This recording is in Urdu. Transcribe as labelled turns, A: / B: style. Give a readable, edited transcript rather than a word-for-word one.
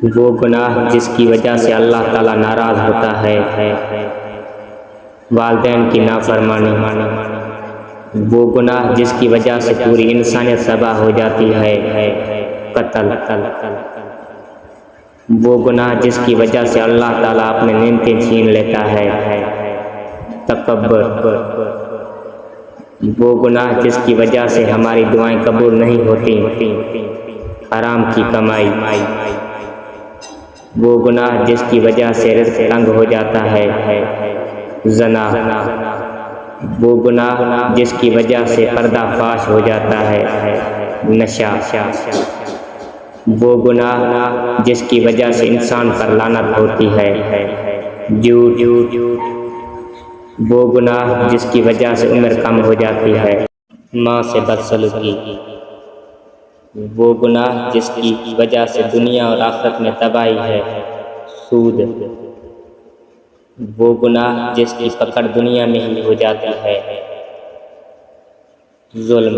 A: وہ گناہ جس کی وجہ سے اللہ تعالیٰ ناراض ہوتا ہے، والدین کی نافرمانی، وہ گناہ جس کی وجہ سے پوری انسانیت تباہ ہو جاتی ہے، قتل، وہ گناہ جس کی وجہ سے اللہ تعالیٰ اپنے نعمتیں چھین لیتا ہے، تکبر، وہ گناہ جس کی وجہ سے ہماری دعائیں قبول نہیں ہوتی، حرام کی کمائی، وہ گناہ جس کی وجہ سے رزق تنگ ہو جاتا ہے، زنا، وہ گناہ جس کی وجہ سے پردہ فاش ہو جاتا ہے، نشہ، وہ گناہ جس کی وجہ سے انسان پر لعنت ہوتی ہے، جھوٹ، وہ گناہ جس کی وجہ سے عمر کم ہو جاتی ہے، ماں سے بدسلوکی، وہ گناہ جس کی وجہ سے دنیا اور آخرت میں تباہی ہے، سود، وہ گناہ جس کی پکڑ دنیا میں ہی ہو جاتی ہے، ظلم،